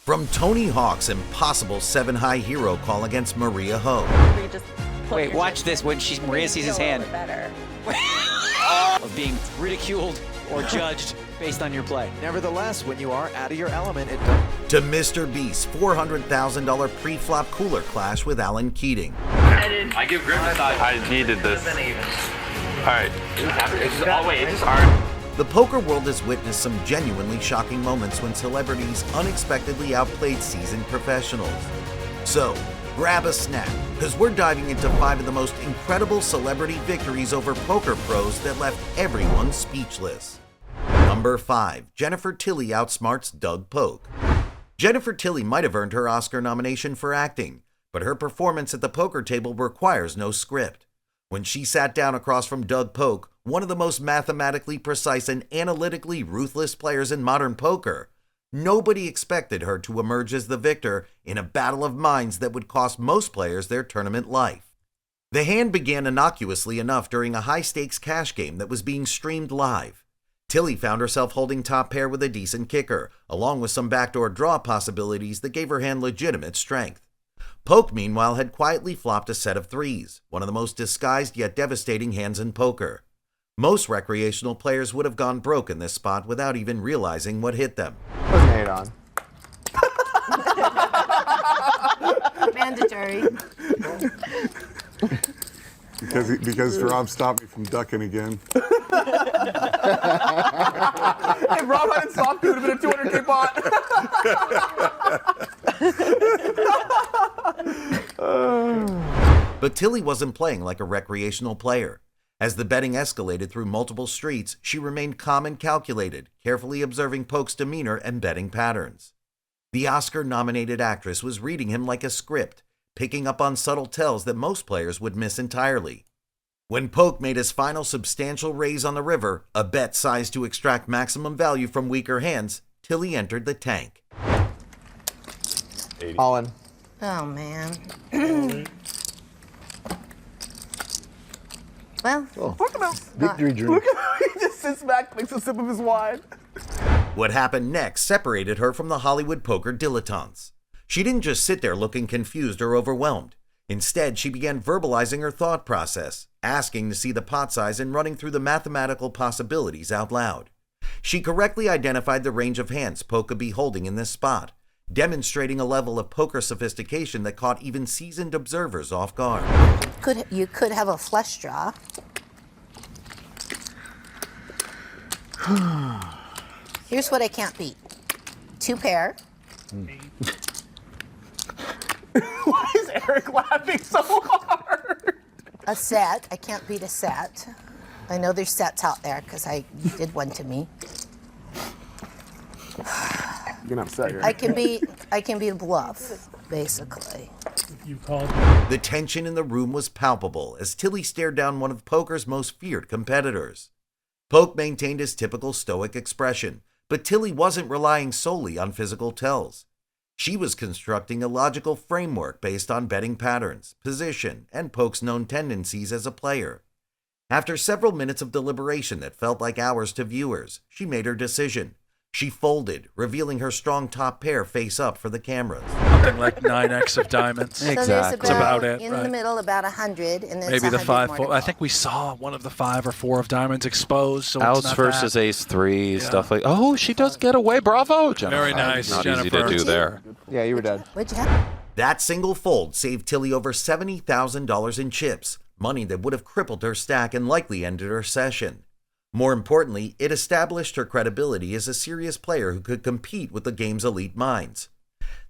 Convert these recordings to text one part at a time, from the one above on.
From Tony Hawk's impossible 7-high hero call against Maria Ho. Wait, watch this when Maria sees his hand. Of being ridiculed or judged based on your play. Nevertheless, when you are out of your element, it To MrBeast's $400,000 pre-flop cooler clash with Alan Keating. I give Griff a side. I needed this. Alright. It's just hard. The poker world has witnessed some genuinely shocking moments when celebrities unexpectedly outplayed seasoned professionals. So, grab a snack, because we're diving into 5 of the most incredible celebrity victories over poker pros that left everyone speechless. Number 5. Jennifer Tilly outsmarts Doug Polk. Jennifer Tilly might have earned her Oscar nomination for acting, but her performance at the poker table requires no script. When she sat down across from Doug Polk, one of the most mathematically precise and analytically ruthless players in modern poker, nobody expected her to emerge as the victor in a battle of minds that would cost most players their tournament life. The hand began innocuously enough during a high-stakes cash game that was being streamed live. Tilly found herself holding top pair with a decent kicker, along with some backdoor draw possibilities that gave her hand legitimate strength. Polk, meanwhile, had quietly flopped a set of threes, one of the most disguised yet devastating hands in poker. Most recreational players would have gone broke in this spot without even realizing what hit them. Put an 8 on. Mandatory. Because Rob stopped me from ducking again. If Rob hadn't stopped, it would have been a $200K pot. But Tilly wasn't playing like a recreational player. As the betting escalated through multiple streets, she remained calm and calculated, carefully observing Polk's demeanor and betting patterns. The Oscar-nominated actress was reading him like a script, picking up on subtle tells that most players would miss entirely. When Polk made his final substantial raise on the river, a bet sized to extract maximum value from weaker hands, Tilly entered the tank. 80. All in. Oh, man. Well, Victory dream. Look at how he just sits back, takes a sip of his wine. What happened next separated her from the Hollywood poker dilettantes. She didn't just sit there looking confused or overwhelmed. Instead, she began verbalizing her thought process, asking to see the pot size and running through the mathematical possibilities out loud. She correctly identified the range of hands Polk could be holding in this spot, demonstrating a level of poker sophistication that caught even seasoned observers off guard. you could have a flush draw. Here's what I can't beat. 2 pair. Why is Eric laughing so hard? A set. I can't beat a set. I know there's sets out there because I did one to me. You're gonna upset her. I can be a bluff, basically. The tension in the room was palpable as Tilly stared down one of poker's most feared competitors. Polk maintained his typical stoic expression, but Tilly wasn't relying solely on physical tells. She was constructing a logical framework based on betting patterns, position, and Polk's known tendencies as a player. After several minutes of deliberation that felt like hours to viewers, she made her decision. She folded, revealing her strong top pair face up for the cameras. Something like 9x of diamonds. So there's That's about it, in right. the middle, about 100, and then Maybe the 5. more to I go. think we saw one of the 5 or 4 of diamonds exposed. So Outs it's not versus that. ace 3, Yeah. stuff like. Oh, she does get away. Bravo, Jennifer. Very nice, Not Jennifer. easy to do there. Yeah, you were dead. What'd you have? That single fold saved Tilly over $70,000 in chips, money that would have crippled her stack and likely ended her session. More importantly, it established her credibility as a serious player who could compete with the game's elite minds.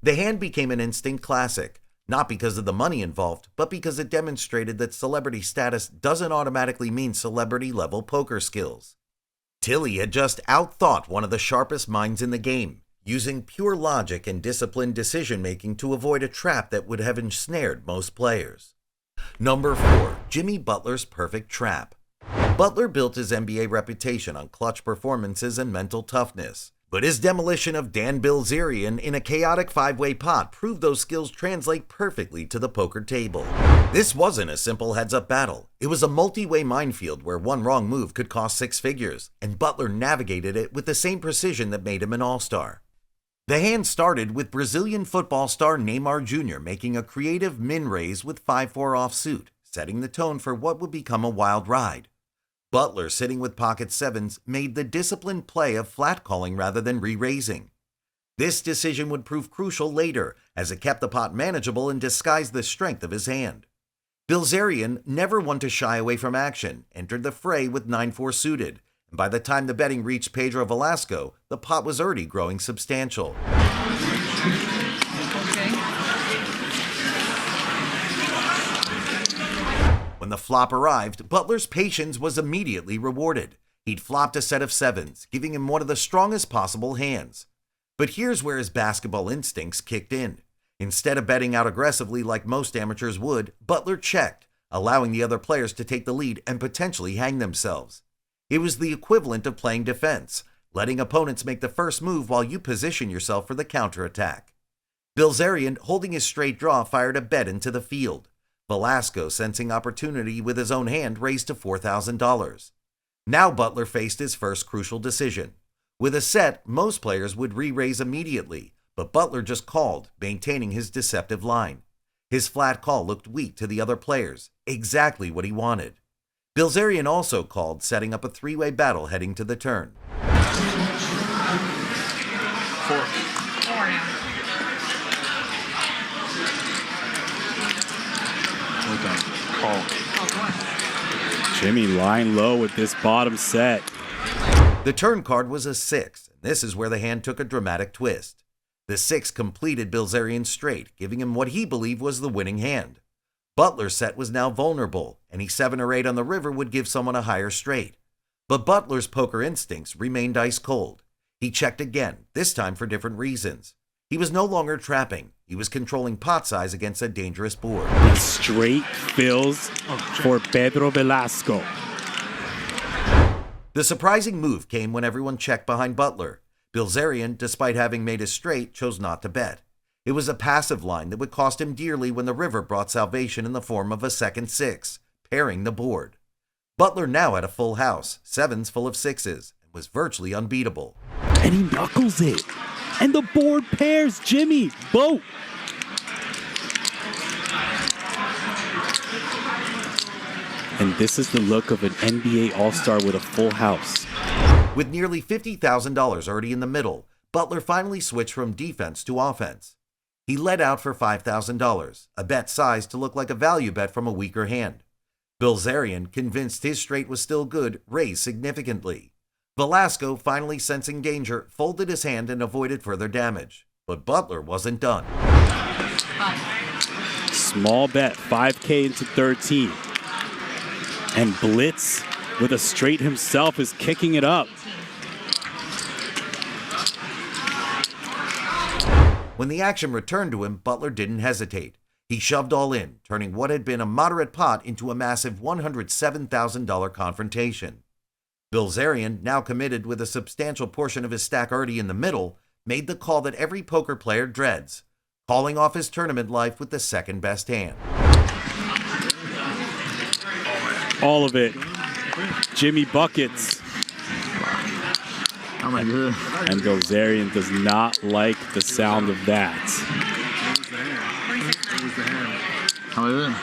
The hand became an instant classic, not because of the money involved, but because it demonstrated that celebrity status doesn't automatically mean celebrity-level poker skills. Tilly had just outthought one of the sharpest minds in the game, using pure logic and disciplined decision-making to avoid a trap that would have ensnared most players. Number 4. Jimmy Butler's perfect trap. Butler built his NBA reputation on clutch performances and mental toughness, but his demolition of Dan Bilzerian in a chaotic 5-way pot proved those skills translate perfectly to the poker table. This wasn't a simple heads-up battle. It was a multi-way minefield where one wrong move could cost 6 figures, and Butler navigated it with the same precision that made him an all-star. The hand started with Brazilian football star Neymar Jr. making a creative min raise with 5-4 offsuit, setting the tone for what would become a wild ride. Butler, sitting with pocket sevens, made the disciplined play of flat calling rather than re-raising. This decision would prove crucial later, as it kept the pot manageable and disguised the strength of his hand. Bilzerian, never one to shy away from action, entered the fray with 9-4 suited, and by the time the betting reached Pedro Velasco, the pot was already growing substantial. When the flop arrived, Butler's patience was immediately rewarded. He'd flopped a set of sevens, giving him one of the strongest possible hands. But here's where his basketball instincts kicked in. Instead of betting out aggressively like most amateurs would, Butler checked, allowing the other players to take the lead and potentially hang themselves. It was the equivalent of playing defense, letting opponents make the first move while you position yourself for the counterattack. Bilzerian, holding his straight draw, fired a bet into the field. Velasco, sensing opportunity with his own hand, raised to $4,000. Now Butler faced his first crucial decision. With a set, most players would re-raise immediately, but Butler just called, maintaining his deceptive line. His flat call looked weak to the other players, exactly what he wanted. Bilzerian also called, setting up a three-way battle heading to the turn. Jimmy lying low with this bottom set. The turn card was a 6, and this is where the hand took a dramatic twist. The 6 completed Bilzerian's straight, giving him what he believed was the winning hand. Butler's set was now vulnerable, and 7 or 8 on the river would give someone a higher straight. But Butler's poker instincts remained ice cold. He checked again, this time for different reasons. He was no longer trapping. He was controlling pot size against a dangerous board. The straight fills for Pedro Velasco. The surprising move came when everyone checked behind Butler. Bilzerian, despite having made his straight, chose not to bet. It was a passive line that would cost him dearly when the river brought salvation in the form of a second 6, pairing the board. Butler now had a full house, 7s full of 6s, and was virtually unbeatable. And he knuckles it. And the board pairs Jimmy. Boat. And this is the look of an NBA All-Star with a full house. With nearly $50,000 already in the middle, Butler finally switched from defense to offense. He led out for $5,000, a bet sized to look like a value bet from a weaker hand. Bilzerian, convinced his straight was still good, raised significantly. Velasco, finally sensing danger, folded his hand and avoided further damage. But Butler wasn't done. Small bet, 5K into 13. And Blitz, with a straight himself, is kicking it up. When the action returned to him, Butler didn't hesitate. He shoved all in, turning what had been a moderate pot into a massive $107,000 confrontation. Bilzerian, now committed with a substantial portion of his stack already in the middle, made the call that every poker player dreads, calling off his tournament life with the second best hand. All of it. Jimmy buckets. Oh my God. And Bilzerian does not like the sound of that. How much?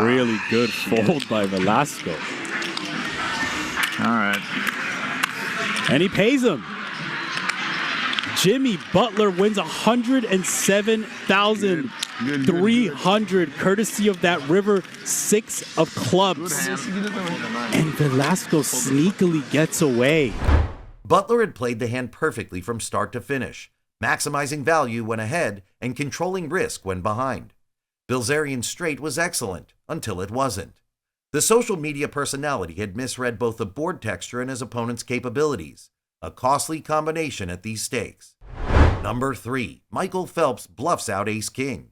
Really good fold by Velasco. All right. And he pays him. Jimmy Butler wins $107,300 courtesy of that river 6 of clubs. And Velasco sneakily gets away. Butler had played the hand perfectly from start to finish, maximizing value when ahead and controlling risk when behind. Bilzerian's straight was excellent until it wasn't. The social media personality had misread both the board texture and his opponent's capabilities, a costly combination at these stakes. Number 3, Michael Phelps bluffs out Ace-King.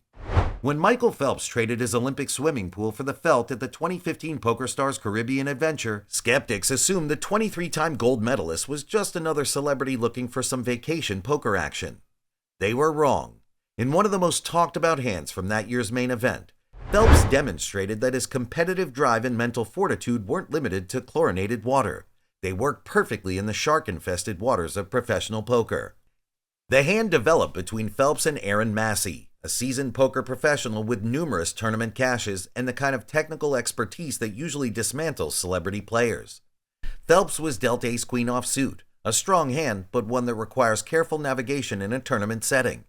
When Michael Phelps traded his Olympic swimming pool for the felt at the 2015 PokerStars Caribbean Adventure, skeptics assumed the 23-time gold medalist was just another celebrity looking for some vacation poker action. They were wrong. In one of the most talked about hands from that year's main event, Phelps demonstrated that his competitive drive and mental fortitude weren't limited to chlorinated water, They work perfectly in the shark-infested waters of professional poker. The hand developed between Phelps and Aaron Massey, a seasoned poker professional with numerous tournament cashes and the kind of technical expertise that usually dismantles celebrity players. Phelps was dealt ace-queen offsuit, a strong hand but one that requires careful navigation in a tournament setting.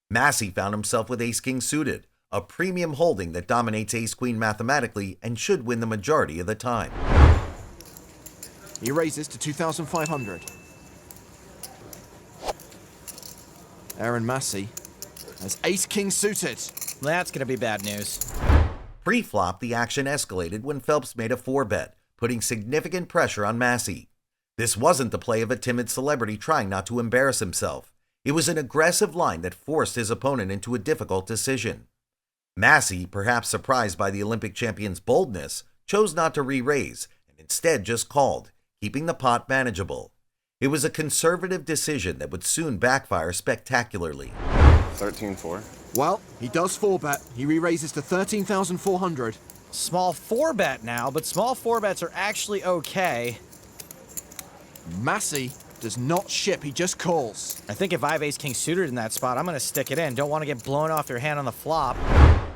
Massey found himself with ace-king suited, a premium holding that dominates ace-queen mathematically and should win the majority of the time. He raises to 2,500. Aaron Massey has ace-king suited. That's going to be bad news. Pre-flop, the action escalated when Phelps made a 4-bet, putting significant pressure on Massey. This wasn't the play of a timid celebrity trying not to embarrass himself. It was an aggressive line that forced his opponent into a difficult decision. Massey, perhaps surprised by the Olympic champion's boldness, chose not to re-raise and instead just called, keeping the pot manageable. It was a conservative decision that would soon backfire spectacularly. 13-4. Well, he does 4-bet. He re-raises to 13,400. Small 4-bet now, but small 4-bets are actually okay. Massey does not ship, he just calls. I think if I have ace-king suited in that spot, I'm going to stick it in. Don't want to get blown off your hand on the flop.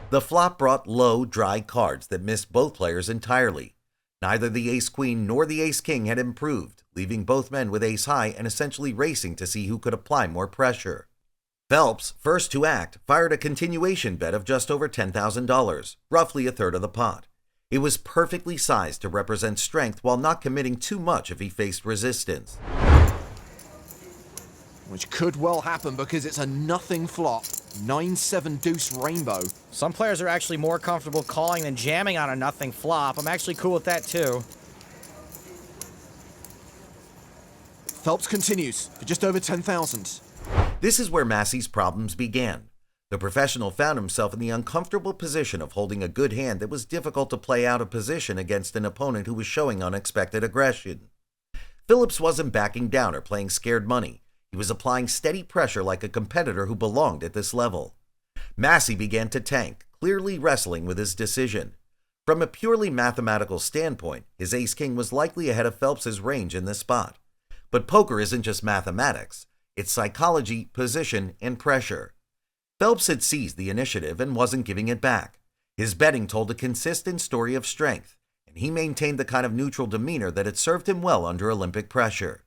The flop brought low, dry cards that missed both players entirely. Neither the ace-queen nor the ace-king had improved, leaving both men with ace-high and essentially racing to see who could apply more pressure. Phelps, first to act, fired a continuation bet of just over $10,000, roughly a third of the pot. It was perfectly sized to represent strength while not committing too much if he faced resistance. Which could well happen because it's a nothing flop. 9-7 deuce rainbow. Some players are actually more comfortable calling than jamming on a nothing flop. I'm actually cool with that too. Phelps continues for just over 10,000. This is where Massey's problems began. The professional found himself in the uncomfortable position of holding a good hand that was difficult to play out of position against an opponent who was showing unexpected aggression. Phillips wasn't backing down or playing scared money. He was applying steady pressure like a competitor who belonged at this level. Massey began to tank, clearly wrestling with his decision. From a purely mathematical standpoint, his ace-king was likely ahead of Phelps's range in this spot. But poker isn't just mathematics. It's psychology, position, and pressure. Phelps had seized the initiative and wasn't giving it back. His betting told a consistent story of strength, and he maintained the kind of neutral demeanor that had served him well under Olympic pressure.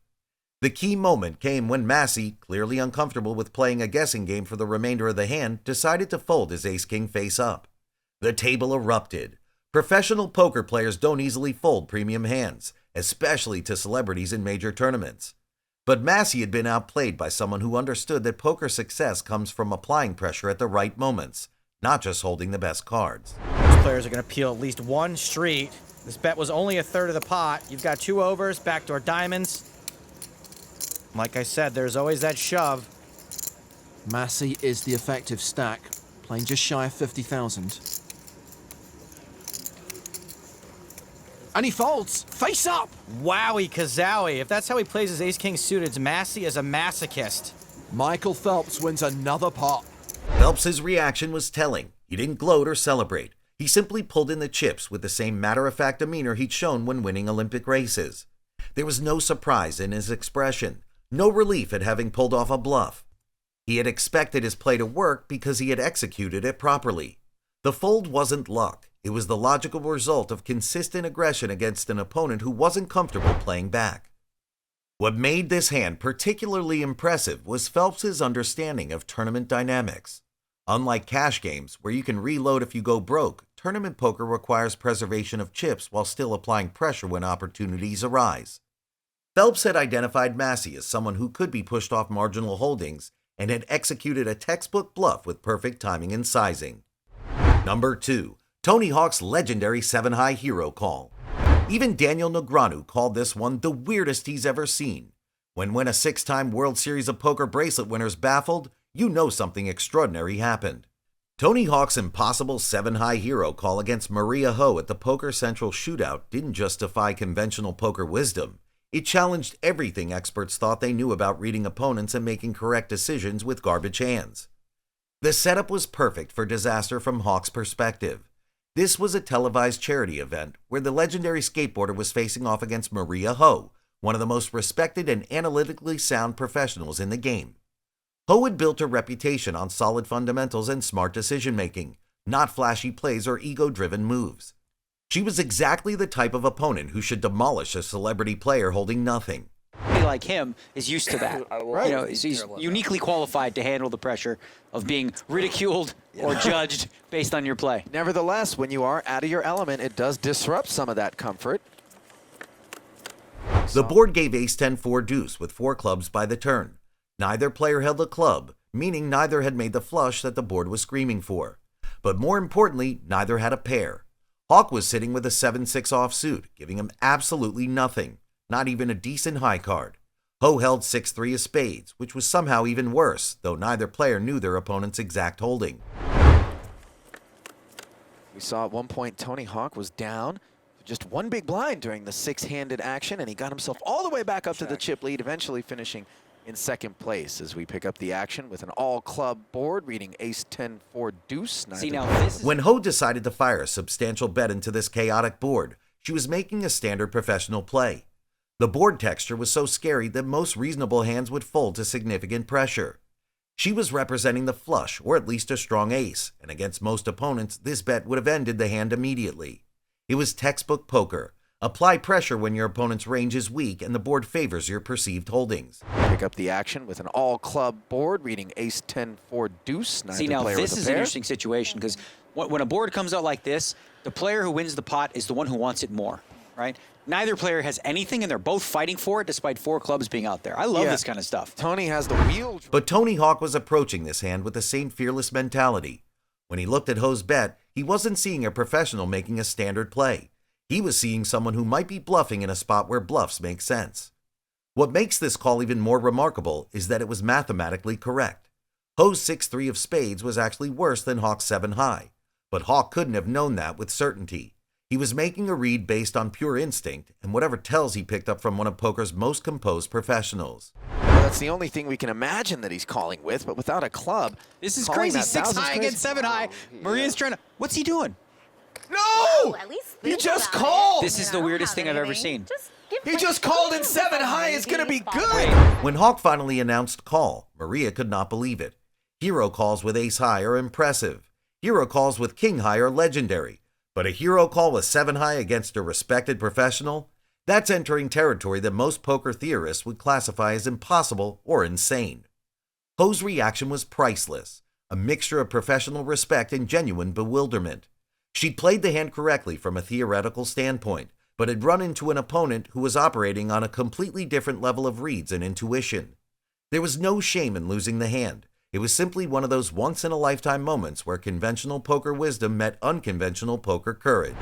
The key moment came when Massey, clearly uncomfortable with playing a guessing game for the remainder of the hand, decided to fold his ace-king face up. The table erupted. Professional poker players don't easily fold premium hands, especially to celebrities in major tournaments. But Massey had been outplayed by someone who understood that poker success comes from applying pressure at the right moments, not just holding the best cards. These players are going to peel at least one street. This bet was only a third of the pot. You've got 2 overs, backdoor diamonds. Like I said, there's always that shove. Massey is the effective stack, playing just shy of 50,000. And he folds, face up! Wowie kazowie. If that's how he plays his ace-king suited, Massey is a masochist. Michael Phelps wins another pot. Phelps's reaction was telling. He didn't gloat or celebrate. He simply pulled in the chips with the same matter-of-fact demeanor he'd shown when winning Olympic races. There was no surprise in his expression, no relief at having pulled off a bluff. He had expected his play to work because he had executed it properly. The fold wasn't luck. It was the logical result of consistent aggression against an opponent who wasn't comfortable playing back. What made this hand particularly impressive was Phelps's understanding of tournament dynamics. Unlike cash games, where you can reload if you go broke, tournament poker requires preservation of chips while still applying pressure when opportunities arise. Phelps had identified Massey as someone who could be pushed off marginal holdings and had executed a textbook bluff with perfect timing and sizing. Number 2. Tony Hawk's legendary 7-high hero call. Even Daniel Negreanu called this one the weirdest he's ever seen. When a 6-time World Series of Poker bracelet winner's baffled, you know something extraordinary happened. Tony Hawk's impossible 7-high hero call against Maria Ho at the Poker Central Shootout didn't just defy conventional poker wisdom. It challenged everything experts thought they knew about reading opponents and making correct decisions with garbage hands. The setup was perfect for disaster from Hawk's perspective. This was a televised charity event where the legendary skateboarder was facing off against Maria Ho, one of the most respected and analytically sound professionals in the game. Ho had built her reputation on solid fundamentals and smart decision-making, not flashy plays or ego-driven moves. She was exactly the type of opponent who should demolish a celebrity player holding nothing. Like him is used to that. Right. You know, he's uniquely qualified to handle the pressure of being ridiculed or judged based on your play. Nevertheless, when you are out of your element, it does disrupt some of that comfort. The board gave ace-10-4 deuce with 4 clubs by the turn. Neither player held a club, meaning neither had made the flush that the board was screaming for. But more importantly, neither had a pair. Hawk was sitting with a 7-6 offsuit, giving him absolutely nothing, not even a decent high card. Ho held 6-3 of spades, which was somehow even worse, though neither player knew their opponent's exact holding. We saw at one point Tony Hawk was down to just one big blind during the 6-handed action, and he got himself all the way back up to the chip lead, eventually finishing in second place as we pick up the action with an all-club board reading ace-10-4 deuce. See, now this When Ho decided to fire a substantial bet into this chaotic board, she was making a standard professional play. The board texture was so scary that most reasonable hands would fold to significant pressure. She was representing the flush, or at least a strong ace, and against most opponents, this bet would have ended the hand immediately. It was textbook poker. Apply pressure when your opponent's range is weak and the board favors your perceived holdings. Pick up the action with an all-club board reading ace-10-4 deuce. See, now this is an interesting situation because when a board comes out like this, the player who wins the pot is the one who wants it more, right? Neither player has anything, and they're both fighting for it despite 4 clubs being out there. I love this kind of stuff. Tony has the wheel. But Tony Hawk was approaching this hand with the same fearless mentality. When he looked at Ho's bet, he wasn't seeing a professional making a standard play. He was seeing someone who might be bluffing in a spot where bluffs make sense. What makes this call even more remarkable is that it was mathematically correct. Ho's 6-3 of spades was actually worse than Hawk's 7 high, but Hawk couldn't have known that with certainty. He was making a read based on pure instinct and whatever tells he picked up from one of poker's most composed professionals. Well, that's the only thing we can imagine that he's calling with, but without a club. This is crazy. 6 high against 7 high. Maria's trying to... What's he doing? No! At least He just called! This is the weirdest thing I've ever seen. He just called in 7 high. It's going to be good! When Hawk finally announced call, Maria could not believe it. Hero calls with ace high are impressive. Hero calls with king high are legendary. But a hero call with 7 high against a respected professional? That's entering territory that most poker theorists would classify as impossible or insane. Ho's reaction was priceless, a mixture of professional respect and genuine bewilderment. She'd played the hand correctly from a theoretical standpoint, but had run into an opponent who was operating on a completely different level of reads and intuition. There was no shame in losing the hand. It was simply one of those once-in-a-lifetime moments where conventional poker wisdom met unconventional poker courage.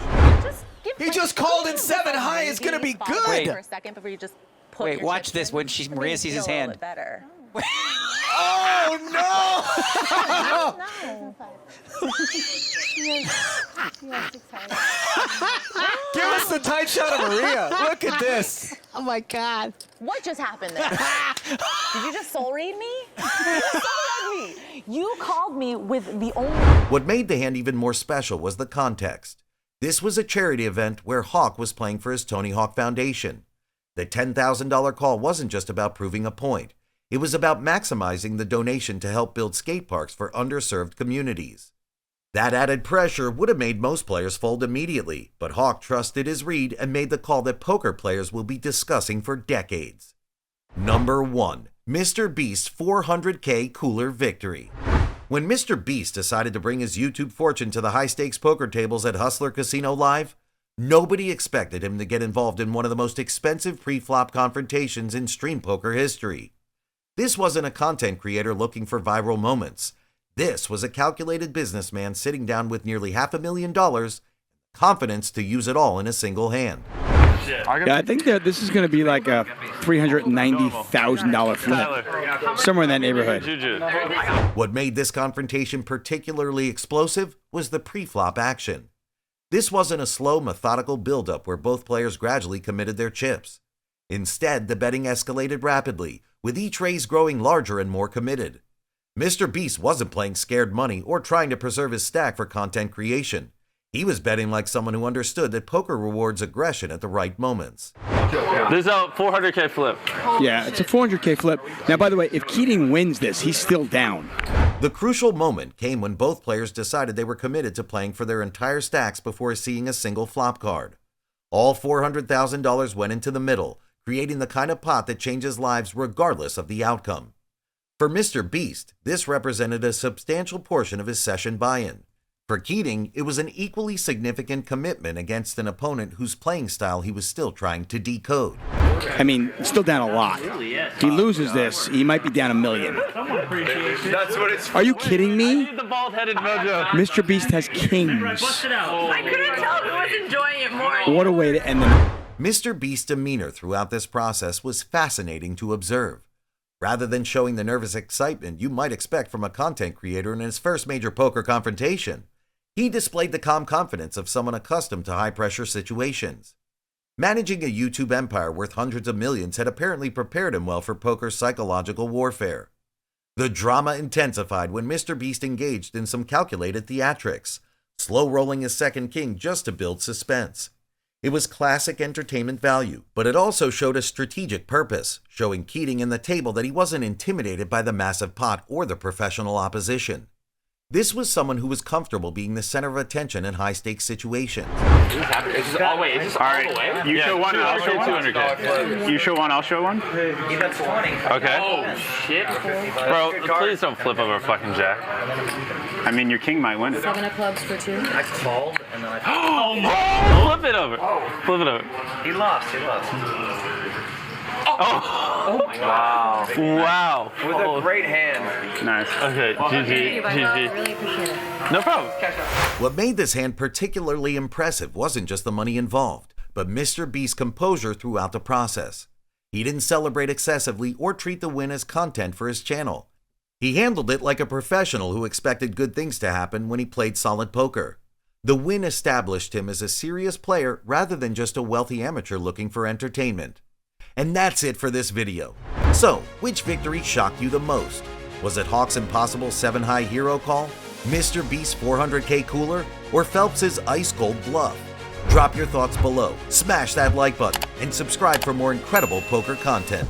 He just called in 7 high. It's going to be good! Wait. For a second before you just put Wait, your watch chips this in. when Maria sees his hand. Better. Oh, no! Give us the tight shot of Maria. Look at this. Oh my God. What just happened there? Did you just soul read me? You soul read me. You called me with the only... What made the hand even more special was the context. This was a charity event where Hawk was playing for his Tony Hawk Foundation. The $10,000 call wasn't just about proving a point. It was about maximizing the donation to help build skate parks for underserved communities. That added pressure would have made most players fold immediately, but Hawk trusted his read and made the call that poker players will be discussing for decades. Number 1. MrBeast's $400K cooler victory. When MrBeast decided to bring his YouTube fortune to the high-stakes poker tables at Hustler Casino Live, nobody expected him to get involved in one of the most expensive pre-flop confrontations in stream poker history. This wasn't a content creator looking for viral moments. This was a calculated businessman sitting down with nearly $500,000, confidence to use it all in a single hand. Yeah, I think that this is going to be like a $390,000 flip, somewhere in that neighborhood. What made this confrontation particularly explosive was the pre-flop action. This wasn't a slow, methodical build-up where both players gradually committed their chips. Instead, the betting escalated rapidly, with each raise growing larger and more committed. MrBeast wasn't playing scared money or trying to preserve his stack for content creation. He was betting like someone who understood that poker rewards aggression at the right moments. This is a 400K flip. Yeah, it's a 400K flip. Now, by the way, if Keating wins this, he's still down. The crucial moment came when both players decided they were committed to playing for their entire stacks before seeing a single flop card. All $400,000 went into the middle, creating the kind of pot that changes lives regardless of the outcome. For MrBeast, this represented a substantial portion of his session buy-in. For Keating, it was an equally significant commitment against an opponent whose playing style he was still trying to decode. I mean, still down a lot. If he loses this, he might be down $1 million. That's what it's. Are you kidding me? The bald-headed mojo. MrBeast has kings. I couldn't tell who was enjoying it more. What a way to end the... MrBeast's demeanor throughout this process was fascinating to observe. Rather than showing the nervous excitement you might expect from a content creator in his first major poker confrontation, he displayed the calm confidence of someone accustomed to high-pressure situations. Managing a YouTube empire worth hundreds of millions had apparently prepared him well for poker's psychological warfare. The drama intensified when MrBeast engaged in some calculated theatrics, slow-rolling his second king just to build suspense. It was classic entertainment value, but it also showed a strategic purpose, showing Keating in the table that he wasn't intimidated by the massive pot or the professional opposition. This was someone who was comfortable being the center of attention in high-stakes situations. Is this all the way? You show one, I'll show 200K. You show one, I'll show one. That's 20. Okay. Oh, shit. Bro, please don't flip over fucking jack. I mean, your king might win it. 7 of clubs for 2. I called and then I... Oh, flip it over. Flip it over. He lost. Oh my God. Wow. It was a great hand. Nice. Okay, GG. Really appreciate it. No problem. What made this hand particularly impressive wasn't just the money involved, but MrBeast's composure throughout the process. He didn't celebrate excessively or treat the win as content for his channel. He handled it like a professional who expected good things to happen when he played solid poker. The win established him as a serious player rather than just a wealthy amateur looking for entertainment. And that's it for this video. So, which victory shocked you the most? Was it Hawk's impossible 7-high hero call, MrBeast's 400K cooler, or Phelps's ice-cold bluff? Drop your thoughts below, smash that like button, and subscribe for more incredible poker content.